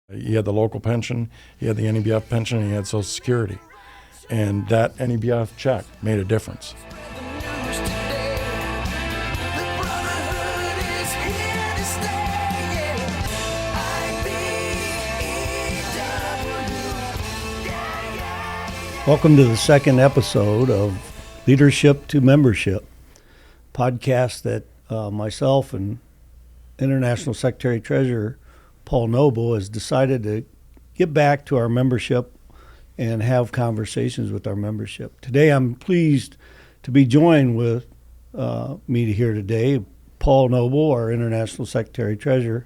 He had the local pension, he had the NEBF pension, and he had Social Security. And that NEBF check made a difference. Welcome to the second episode of Leadership to Membership, podcast that myself and International Secretary Treasurer Paul Noble has decided to get back to our membership and have conversations with our membership. Today I'm pleased to be joined with me here today, Paul Noble, our International Secretary Treasurer,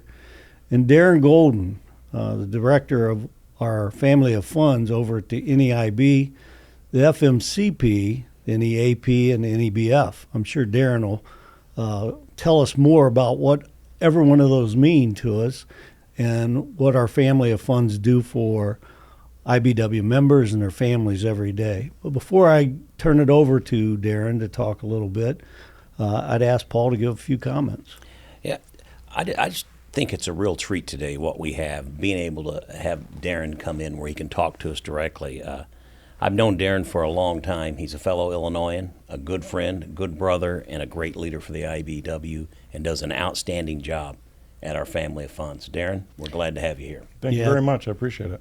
and Darrin Golden, the Director of our Family of Funds over at the NEIB, the FMCP, the NEAP, and the NEBF. I'm sure Darrin will tell us more about what every one of those mean to us and what our Family of Funds do for IBW members and their families every day. But before I turn it over to Darrin to talk a little bit, I'd ask Paul to give a few comments. Yeah, I just think it's a real treat today, what we have, being able to have Darrin come in where he can talk to us directly. I've known Darrin for a long time. He's a fellow Illinoisan, a good friend, a good brother, and a great leader for the IBW, and does an outstanding job at our Family of Funds. Darrin, we're glad to have you here. Thank you very much. I appreciate it.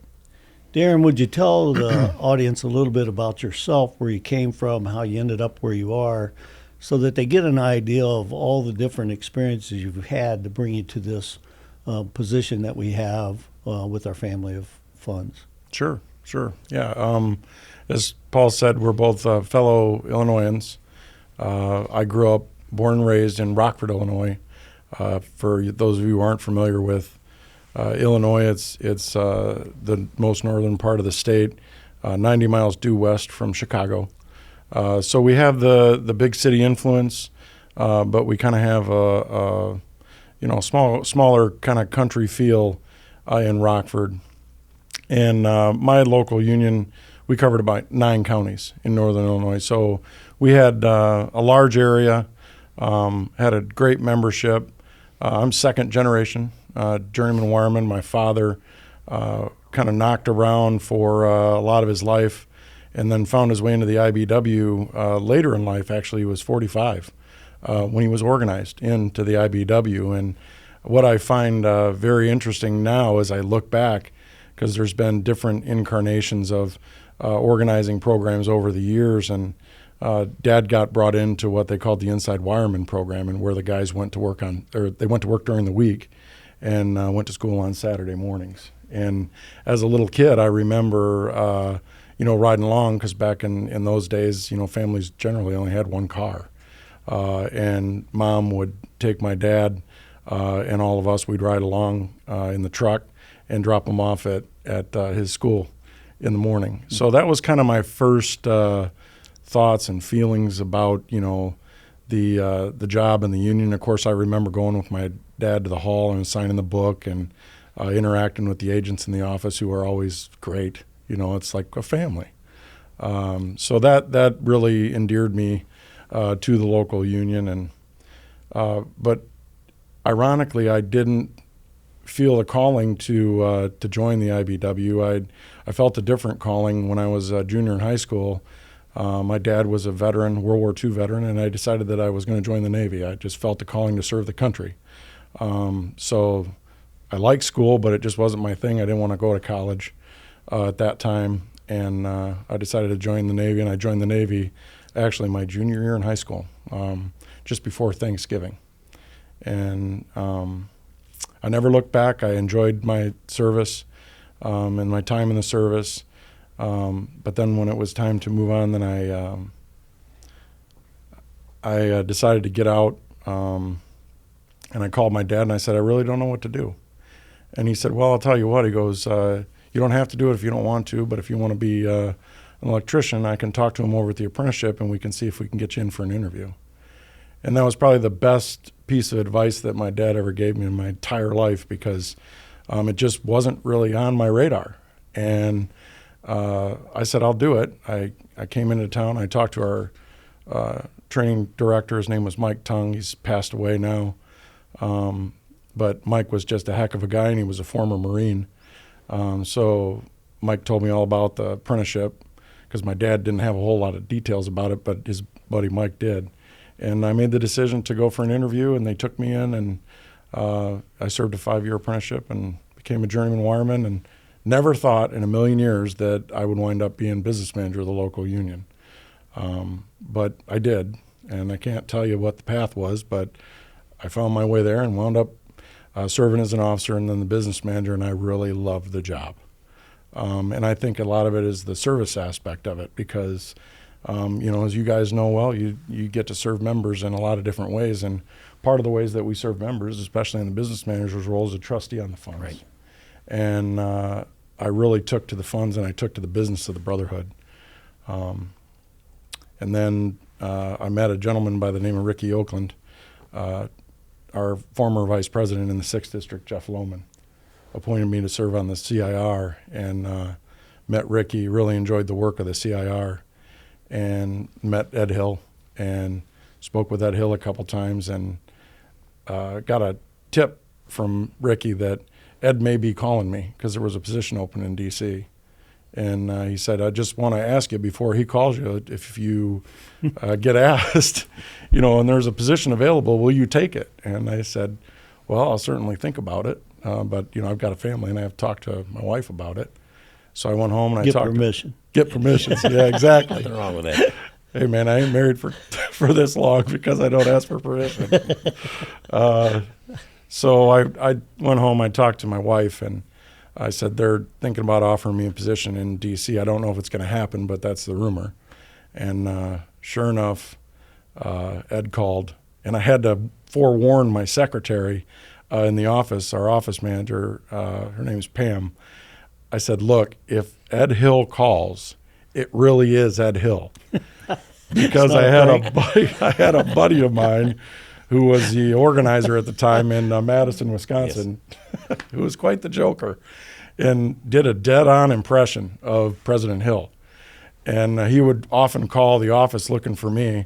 Darrin, would you tell the audience a little bit about yourself, where you came from, how you ended up where you are, so that they get an idea of all the different experiences you've had to bring you to this position that we have with our Family of Funds? Sure. Yeah. As Paul said, we're both fellow Illinoisans. I grew up, born and raised in Rockford, Illinois. For those of you who aren't familiar with Illinois, it's the most northern part of the state, 90 miles due west from Chicago. So we have the big city influence, but we kind of have a smaller kind of country feel in Rockford. And my local union, we covered about 9 counties in northern Illinois. So we had a large area, had a great membership. I'm second generation journeyman wireman. My father kind of knocked around for a lot of his life and then found his way into the IBW later in life. Actually, he was 45 when he was organized into the IBW. And what I find very interesting now as I look back, because there's been different incarnations of organizing programs over the years, and Dad got brought into what they called the Inside Wireman program, and where the guys went to work during the week and went to school on Saturday mornings. And as a little kid, I remember, riding along, because back in those days, families generally only had one car. And Mom would take my dad and all of us, we'd ride along in the truck and drop him off at his school in the morning. So that was kind of my first thoughts and feelings about, the job and the union. Of course, I remember going with my dad to the hall and signing the book and interacting with the agents in the office, who are always great. It's like a family. So that really endeared me to the local union. And but ironically, I didn't feel a calling to join the IBW. I felt a different calling when I was a junior in high school. My dad was a veteran, World War II veteran, and I decided that I was going to join the Navy. I just felt a calling to serve the country. So I liked school, but it just wasn't my thing. I didn't want to go to college at that time, and I decided to join the Navy, and I joined the Navy actually my junior year in high school, just before Thanksgiving. And I never looked back. I enjoyed my service and my time in the service. But then when it was time to move on, then I decided to get out. And I called my dad and I said, I really don't know what to do. And he said, well, I'll tell you what. He goes, you don't have to do it if you don't want to, but if you want to be an electrician, I can talk to him over at the apprenticeship and we can see if we can get you in for an interview. And that was probably the best piece of advice that my dad ever gave me in my entire life, because it just wasn't really on my radar. And I said, I'll do it. I came into town. I talked to our training director. His name was Mike Tung. He's passed away now. But Mike was just a heck of a guy, and he was a former Marine. So Mike told me all about the apprenticeship because my dad didn't have a whole lot of details about it, but his buddy Mike did. And I made the decision to go for an interview, and they took me in, and I served a 5-year apprenticeship and became a journeyman wireman, and never thought in a million years that I would wind up being business manager of the local union. But I did, and I can't tell you what the path was, but I found my way there and wound up serving as an officer and then the business manager, and I really loved the job. And I think a lot of it is the service aspect of it because, as you guys know well, you get to serve members in a lot of different ways, and part of the ways that we serve members, especially in the business manager's role, is a trustee on the funds. Right. And I really took to the funds and I took to the business of the brotherhood. And then I met a gentleman by the name of Ricky Oakland, our former vice president in the 6th District, Jeff Lohman, appointed me to serve on the CIR, and met Ricky, really enjoyed the work of the CIR, and met Ed Hill and spoke with Ed Hill a couple times, and got a tip from Ricky that Ed may be calling me because there was a position open in D.C. And he said, I just want to ask you before he calls you, if you get asked, and there's a position available, will you take it? And I said, well, I'll certainly think about it. But, I've got a family and I have to talk to my wife about it. So I went home and I talked. Get permission. Yeah, exactly. Nothing wrong with that. Hey, man, I ain't married for this long because I don't ask for permission. So I went home, I talked to my wife, and I said, they're thinking about offering me a position in D.C. I don't know if it's going to happen, but that's the rumor. And sure enough, Ed called, and I had to forewarn my secretary in the office, our office manager, her name is Pam. I said, look, if Ed Hill calls, it really is Ed Hill. Because I had a buddy of mine who was the organizer at the time in Madison, Wisconsin, yes. Who was quite the joker, and did a dead-on impression of President Hill. And he would often call the office looking for me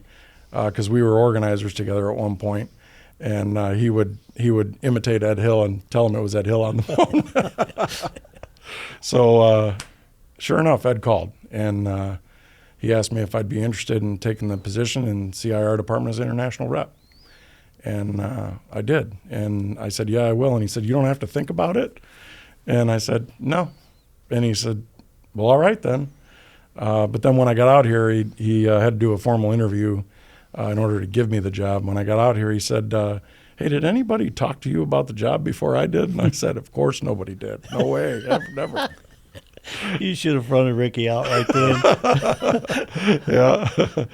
because we were organizers together at one point. And he would imitate Ed Hill and tell him it was Ed Hill on the phone. So sure enough, Ed called, and he asked me if I'd be interested in taking the position in CIR Department as International Rep. And I did. And I said, yeah, I will. And he said, you don't have to think about it? And I said, no. And he said, well, all right then. But then when I got out here, he had to do a formal interview in order to give me the job. When I got out here, he said, hey, did anybody talk to you about the job before I did? And I said, of course nobody did. No way, never. You should have fronted Ricky out right then. Yeah.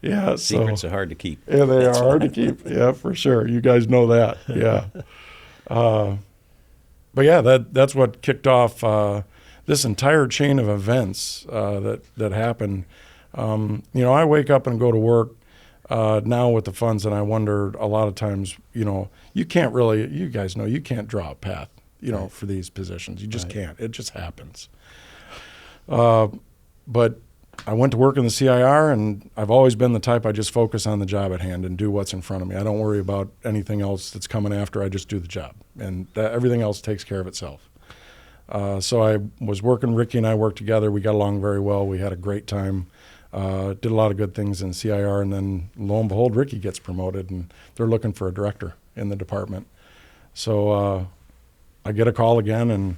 Yeah. Secrets are hard to keep. Yeah, they are hard to keep. Yeah, for sure. You guys know that. Yeah. But yeah, that's what kicked off this entire chain of events that happened. I wake up and go to work now with the funds, and I wonder a lot of times, you can't really, you guys know, you can't draw a path, right. For these positions. You just can't. It just happens. But I went to work in the CIR, and I've always been the type I just focus on the job at hand and do what's in front of me. I don't worry about anything else that's coming after. I just do the job, and everything else takes care of itself. So I was working, Ricky and I worked together. We got along very well. We had a great time. Did a lot of good things in CIR, and then lo and behold, Ricky gets promoted, and they're looking for a director in the department. So I get a call again, and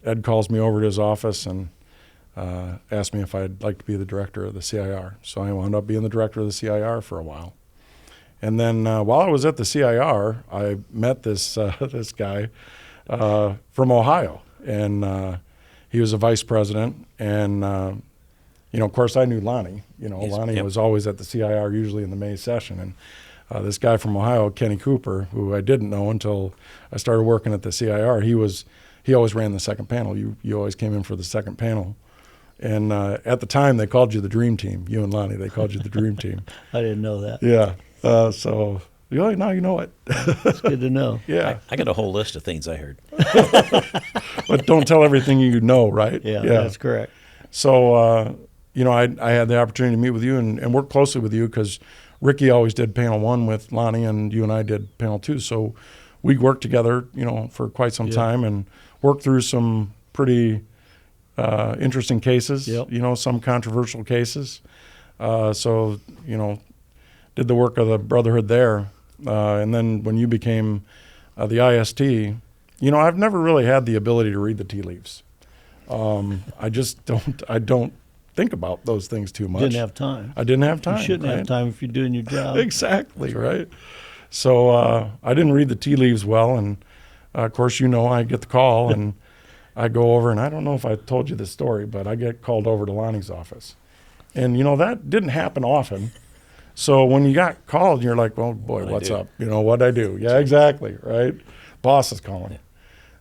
Ed calls me over to his office and asked me if I'd like to be the director of the CIR. So I wound up being the director of the CIR for a while. And then while I was at the CIR, I met this this guy from Ohio, and he was a vice president, and of course, I knew Lonnie. Lonnie was always at the CIR, usually in the May session. And this guy from Ohio, Kenny Cooper, who I didn't know until I started working at the CIR, he always ran the second panel. You always came in for the second panel. And at the time, they called you the Dream Team. You and Lonnie, they called you the Dream Team. I didn't know that. Yeah. So now you know it. It's good to know. Yeah. I got a whole list of things I heard. But don't tell everything you know, right? Yeah. That's correct. So, I had the opportunity to meet with you and work closely with you because Ricky always did panel 1 with Lonnie, and you and I did panel 2. So we worked together, for quite some time, and worked through some pretty interesting cases, Yep. some controversial cases. So, did the work of the Brotherhood there. And then when you became the IST, I've never really had the ability to read the tea leaves. I don't think about those things too much. Didn't have time. I didn't have time. You shouldn't have time if you're doing your job. Exactly, right? So I didn't read the tea leaves well, and of course, I get the call, and I go over, and I don't know if I told you this story, but I get called over to Lonnie's office. And, that didn't happen often. So when you got called, you're like, oh, boy, what's up? What'd I do? Yeah, exactly, right? Boss is calling.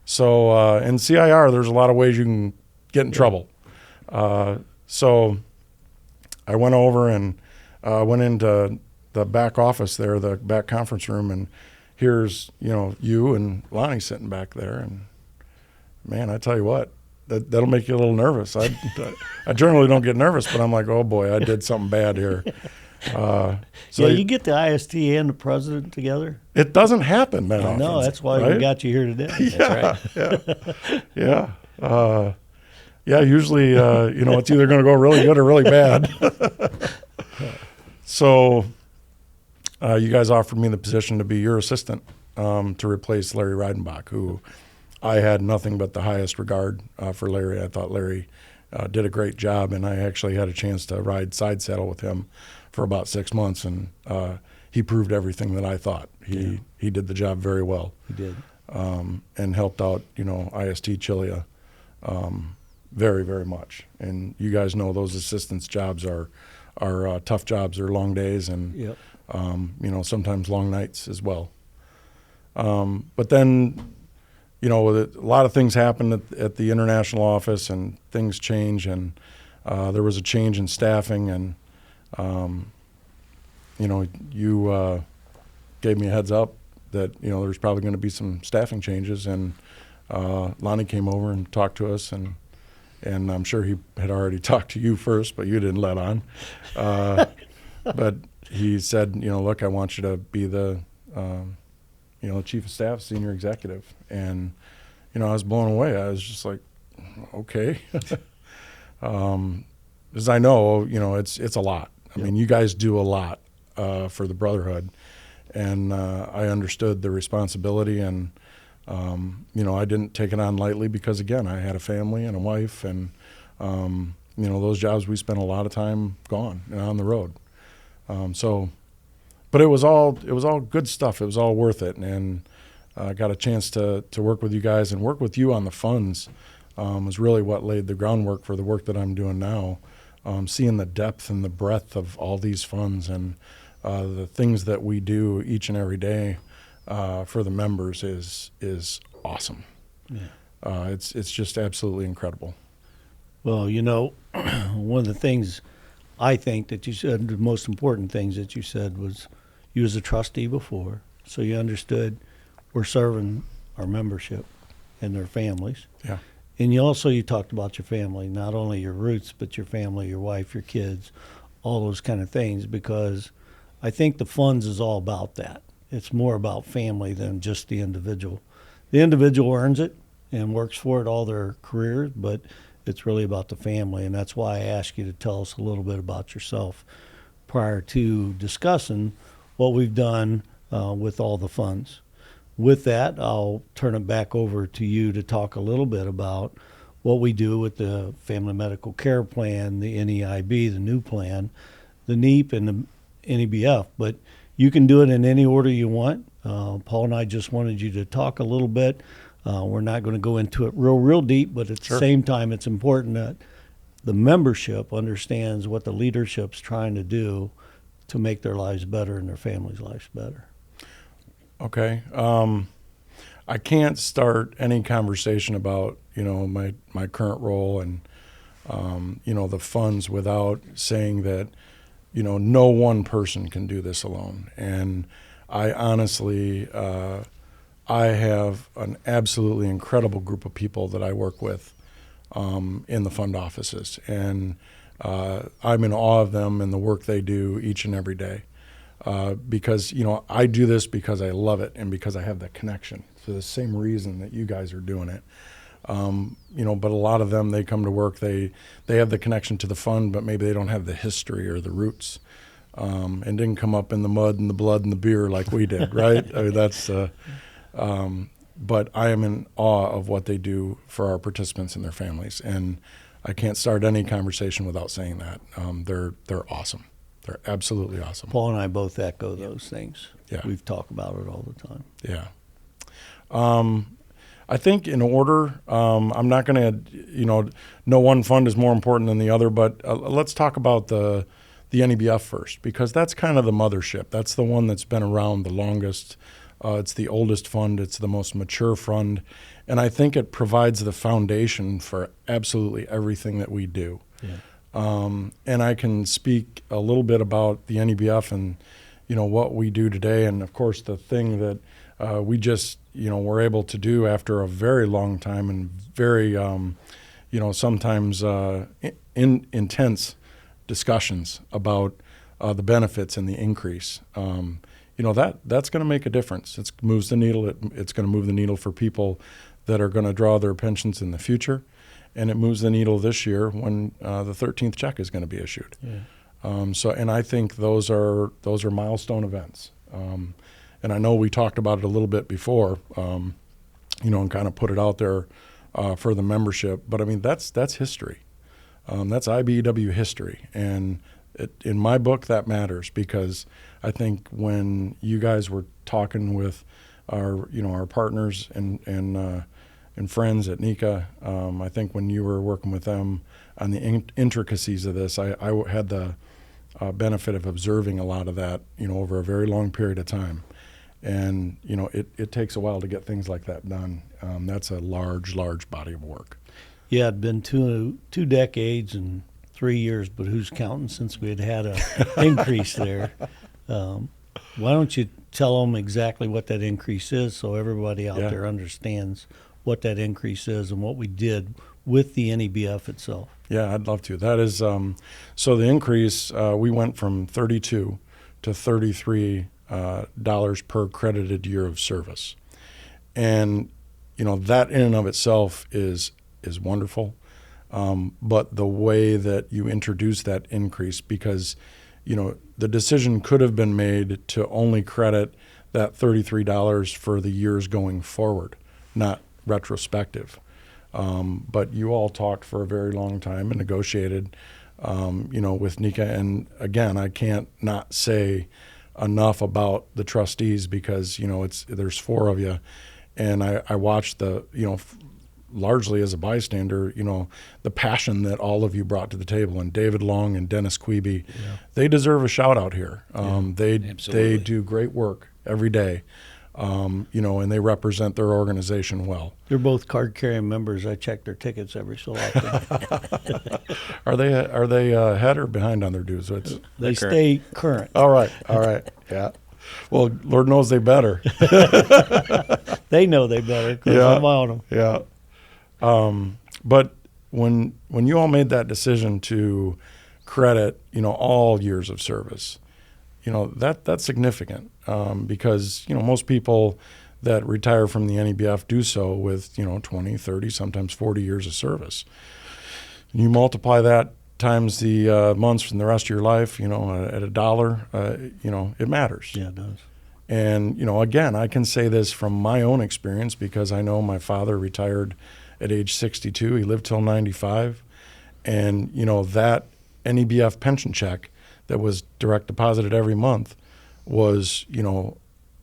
So in CIR, there's a lot of ways you can get in trouble. So I went over and went into the back office there, the back conference room, and here's, you and Lonnie sitting back there. And, man, I tell you what, that'll make you a little nervous. I generally don't get nervous, but I'm like, oh, boy, I did something bad here. You get the IST and the president together. It doesn't happen that often. No, that's why right? we got you here today. That's right. Yeah. Usually, it's either going to go really good or really bad. So, you guys offered me the position to be your assistant to replace Larry Reidenbach, who I had nothing but the highest regard for Larry. I thought Larry did a great job, and I actually had a chance to ride side saddle with him for about 6 months, and he proved everything that I thought. He did the job very well. He did. And helped out, IST Chilia very, very much. And you guys know those assistants' jobs are tough jobs. They're long days and, Yep. Sometimes long nights as well. But then, a lot of things happened at the international office, and things change, and there was a change in staffing, and you gave me a heads up that there's probably going to be some staffing changes, and Lonnie came over and talked to us, and I'm sure he had already talked to you first, but you didn't let on. But he said, look, I want you to be the chief of staff, senior executive, and I was blown away. I was just like, okay. As I know, it's a lot. I mean, you guys do a lot for the Brotherhood, and I understood the responsibility, and I didn't take it on lightly because, again, I had a family and a wife, and those jobs we spent a lot of time gone and on the road. But it was all good stuff. It was all worth it, and I got a chance to work with you guys and work with you on the funds. Was really what laid the groundwork for the work that I'm doing now. Seeing the depth and the breadth of all these funds and the things that we do each and every day for the members is awesome. Yeah. It's just absolutely incredible. Well, one of the things I think that you said, the most important things that you said was you was a trustee before, so you understood we're serving our membership and their families. Yeah. And you talked about your family, not only your roots, but your family, your wife, your kids, all those kind of things, because I think the funds is all about that. It's more about family than just the individual. The individual earns it and works for it all their careers, but it's really about the family, and that's why I asked you to tell us a little bit about yourself prior to discussing what we've done with all the funds. With that, I'll turn it back over to you to talk a little bit about what we do with the Family Medical Care Plan, the NEIB, the new plan, the NEEP, and the NEBF. But you can do it in any order you want. Paul and I just wanted you to talk a little bit. We're not going to go into it real deep, but at the same time, it's important that the membership understands what the leadership's trying to do to make their lives better and their families' lives better. Okay. I can't start any conversation about, my current role and, the funds without saying that, no one person can do this alone. And I honestly, I have an absolutely incredible group of people that I work with in the fund offices. And I'm in awe of them and the work they do each and every day. Because, I do this because I love it and because I have that connection for the same reason that you guys are doing it. But a lot of them, they come to work, they have the connection to the fund, but maybe they don't have the history or the roots, and didn't come up in the mud and the blood and the beer like we did, right? I mean, that's, but I am in awe of what they do for our participants and their families, and I can't start any conversation without saying that. They're awesome. They're absolutely awesome. Paul and I both echo those things. Yeah. We've talked about it all the time. Yeah. I think in order, I'm not going to, no one fund is more important than the other, but let's talk about the NEBF first, because that's kind of the mothership. That's the one that's been around the longest. It's the oldest fund. It's the most mature fund. And I think it provides the foundation for absolutely everything that we do. Yeah. And I can speak a little bit about the NEBF and, what we do today. And, of course, the thing that we just, were able to do after a very long time and very, sometimes intense discussions about the benefits and the increase. That's going to make a difference. It moves the needle. It's going to move the needle for people that are going to draw their pensions in the future, and it moves the needle this year when the 13th check is going to be issued. Yeah. And I think those are milestone events. And I know we talked about it a little bit before, and kind of put it out there for the membership. But I mean, that's history. That's IBEW history, and in my book, that matters, because I think when you guys were talking with our partners and friends at NECA, I think when you were working with them on the intricacies of this, I had the benefit of observing a lot of that, over a very long period of time. And, it takes a while to get things like that done. That's a large body of work. Yeah, it'd been two decades and 3 years, but who's counting since we had an increase there. Why don't you tell them exactly what that increase is so everybody out there understands what that increase is and what we did with the NEBF itself? Yeah, I'd love to. That is, so the increase, we went from $32 to $33 per credited year of service. And, that in and of itself is wonderful. But the way that you introduce that increase, because, the decision could have been made to only credit that $33 for the years going forward, not retrospective. But you all talked for a very long time and negotiated, with NECA. And again, I can't not say enough about the trustees, because, there's four of you. And I watched largely as a bystander, the passion that all of you brought to the table, and David Long and Dennis Queeby, they deserve a shout out here. They do great work every day, and they represent their organization well. They're both card carrying members. I check their tickets every so often. Are they ahead or behind on their dues? They stay current. All right. Yeah. Well, Lord knows they better. They know they better, because I'm on them. Yeah. But when you all made that decision to credit, all years of service, that's significant, because, most people that retire from the NEBF do so with, 20, 30, sometimes 40 years of service. And you multiply that times the months from the rest of your life, at $1, it matters. Yeah, it does. And, again, I can say this from my own experience, because I know my father retired at age 62. He lived till 95. And, that NEBF pension check that was direct deposited every month was, I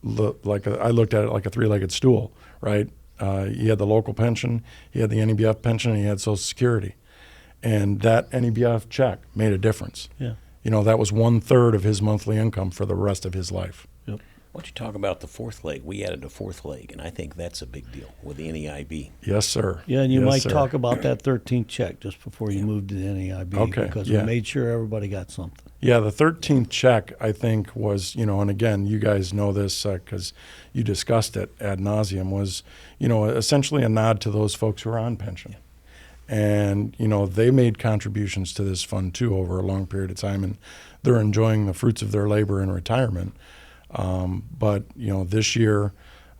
looked at it like a three-legged stool, right? He had the local pension, he had the NEBF pension, and he had Social Security. And that NEBF check made a difference. Yeah. That was 1/3 of his monthly income for the rest of his life. Yep. Why don't you talk about the fourth leg? We added a fourth leg, and I think that's a big deal with the NEIB. Yes, sir. Yeah, and you might talk about that 13th check just before you moved to the NEIB. Okay. Because we made sure everybody got something. Yeah, the 13th check, I think, was, and again, you guys know this because you discussed it ad nauseum, was, essentially a nod to those folks who are on pension. And, they made contributions to this fund, too, over a long period of time, and they're enjoying the fruits of their labor in retirement. But, this year,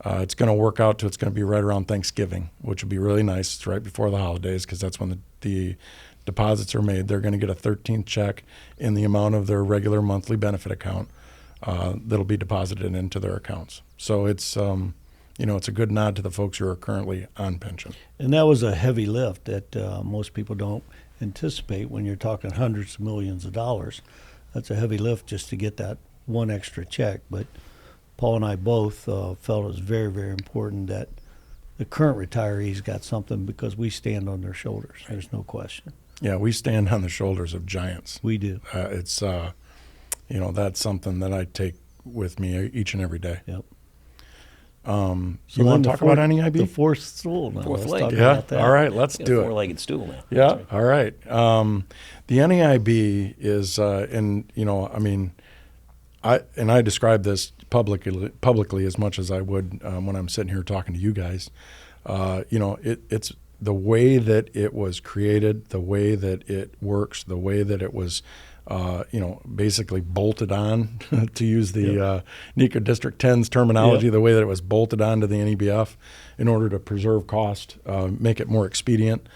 It's going to work out to it's going to be right around Thanksgiving, which will be really nice. It's right before the holidays because that's when the deposits are made. They're going to get a 13th check in the amount of their regular monthly benefit account that'll be deposited into their accounts. So it's it's a good nod to the folks who are currently on pension. And that was a heavy lift that most people don't anticipate when you're talking hundreds of millions of dollars. That's a heavy lift just to get that one extra check. But Paul and I both felt it was very, very important that the current retirees got something because we stand on their shoulders. There's no question. Yeah, we stand on the shoulders of giants. We do. It's that's something that I take with me each and every day. Yep. You want to talk about NEIB? The fourth stool now. Fourth Let's leg. talk Yeah. about that. All right. Let's Got a do it. four-legged stool now. Yeah. All right. The NEIB is, I describe this publicly as much as I would when I'm sitting here talking to you guys. It's the way that it was created, the way that it works, the way that it was, basically bolted on, to use the NECA District 10's terminology, the way that it was bolted on to the NEBF in order to preserve cost, make it more expedient,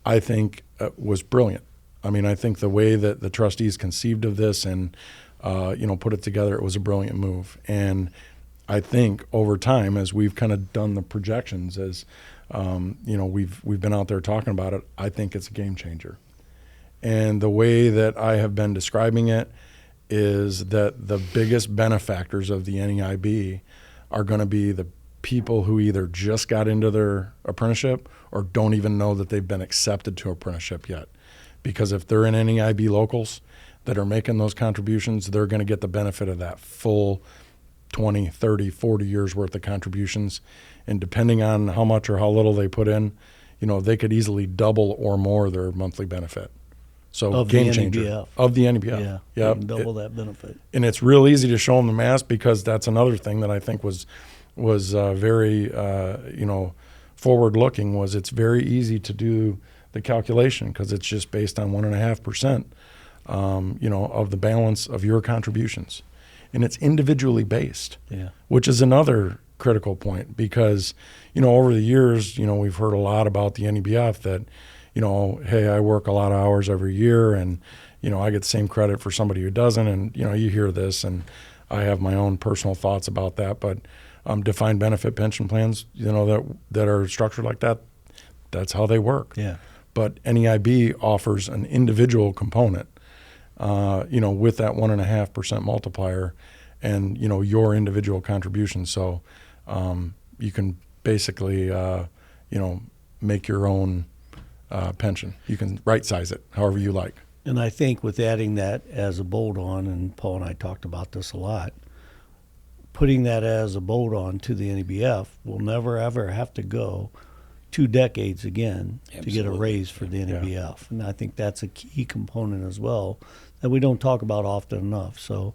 I think was brilliant. I mean, I think the way that the trustees conceived of this and, put it together, it was a brilliant move. And I think over time, as we've kind of done the projections, as we've been out there talking about it, I think it's a game changer. And the way that I have been describing it is that the biggest benefactors of the NEIB are going to be the people who either just got into their apprenticeship or don't even know that they've been accepted to apprenticeship yet. Because if they're in NEIB locals that are making those contributions, they're going to get the benefit of that full 20, 30, 40 years worth of contributions. And depending on how much or how little they put in, they could easily double or more their monthly benefit. So Of game the changer. NEBF. Of the NEBF. Yeah. Yep. Double that benefit. And it's real easy to show them the math because that's another thing that I think was very forward looking. Was it's very easy to do the calculation because it's just based on 1.5%, of the balance of your contributions, and it's individually based. Yeah. Which is another critical point because over the years we've heard a lot about the NEBF that hey, I work a lot of hours every year and I get the same credit for somebody who doesn't, and you hear this, and I have my own personal thoughts about that, but defined benefit pension plans that are structured like that, that's how they work. Yeah. But NEIB offers an individual component with that 1.5% multiplier and your individual contribution. So you can basically make your own pension. You can right size it however you like. And I think with adding that as a bolt-on, and Paul and I talked about this a lot, putting that as a bolt-on to the NEBF, we'll never ever have to go 2 decades again to get a raise for the NEBF. Yeah. And I think that's a key component as well that we don't talk about often enough. So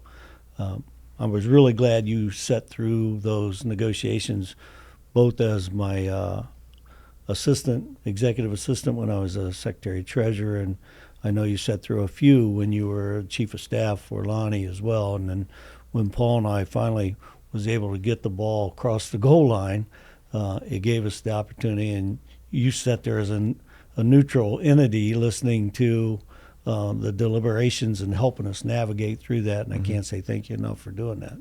I was really glad you sat through those negotiations, both as my executive assistant when I was a secretary treasurer, and I know you sat through a few when you were chief of staff for Lonnie as well. And then when Paul and I finally was able to get the ball across the goal line, it gave us the opportunity, and you sat there as a neutral entity listening to the deliberations and helping us navigate through that. And I can't say thank you enough for doing that.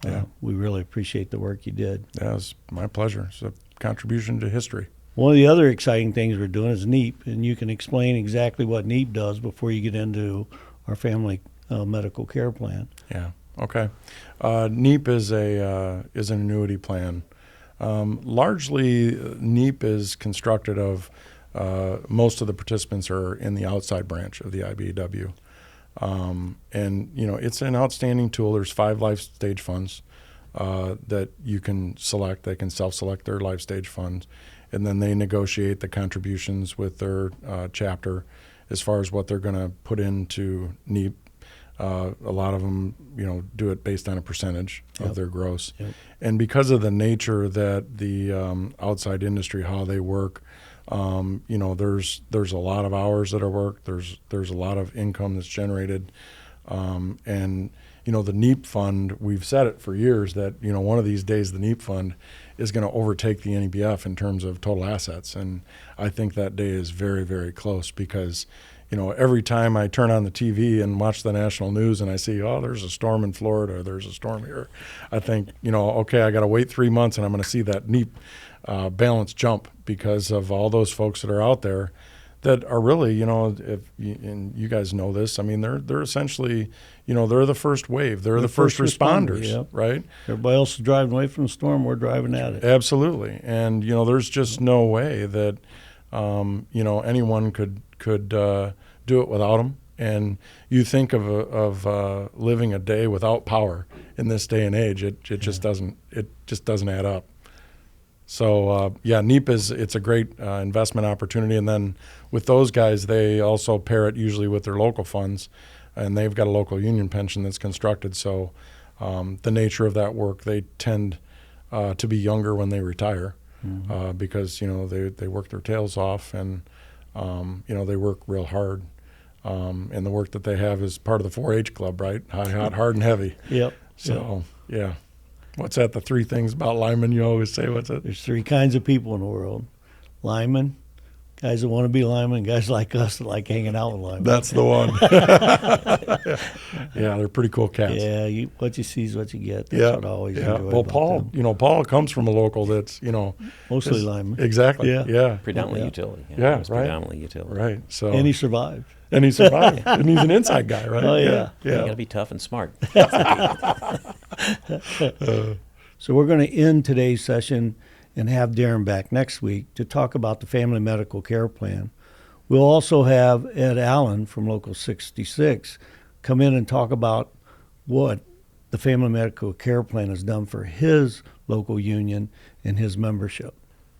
Yeah. We really appreciate the work you did. Yeah, it's my pleasure. It's a contribution to history. One of the other exciting things we're doing is NEEP, and you can explain exactly what NEEP does before you get into our family medical care plan. Yeah. Okay. NEEP is an annuity plan. Largely, NEEP is constructed of most of the participants are in the outside branch of the IBEW. And it's an outstanding tool. There's 5 life stage funds that you can select. They can self-select their life stage funds, and then they negotiate the contributions with their chapter as far as what they're going to put into NEEP. A lot of them, do it based on a percentage of their gross. Yep. And because of the nature that the outside industry, how they work, there's a lot of hours that are worked. There's a lot of income that's generated, and the NEEP fund, we've said it for years that, one of these days the NEEP fund is going to overtake the NEBF in terms of total assets. And I think that day is very, very close because, every time I turn on the TV and watch the national news and I see, oh, there's a storm in Florida, or there's a storm here, I think, okay, I got to wait 3 months and I'm going to see that NEEP balance jump because of all those folks that are out there that are really, and you guys know this, I mean, they're essentially, they're the first wave. They're the first responders, yep. right? Everybody else is driving away from the storm. We're driving at it. Absolutely. And, there's just no way that, anyone could do it without them. And you think of living a day without power in this day and age, it just doesn't add up. So NEEP it's a great investment opportunity, and then with those guys, they also pair it usually with their local funds, and they've got a local union pension that's constructed. So the nature of that work, they tend to be younger when they retire because they work their tails off and they work real hard, and the work that they have is part of the 4-H club, right? High, hot, hard, and heavy. Yep. So yeah. What's that? The 3 things about linemen you always say? What's it? There's 3 kinds of people in the world: linemen, guys that want to be linemen, guys like us that like hanging out with linemen. That's the one. Yeah, they're pretty cool cats. Yeah, what you see is what you get. That's what I always enjoy. Well, about Paul, them. Paul comes from a local that's, Mostly linemen. Exactly. Yeah. Predominantly Yeah. utility. Yeah, It was right. Predominantly utility. Right. So. And he survived. And he survived. And he's an inside guy, right? Oh, yeah. You got to be tough and smart. So we're going to end today's session and have Darren back next week to talk about the Family Medical Care Plan. We'll also have Ed Allen from Local 66 come in and talk about what the Family Medical Care Plan has done for his local union and his membership.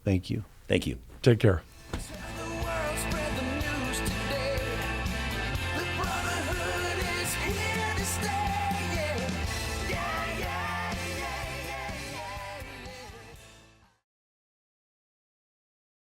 Thank you. Thank you. Take care.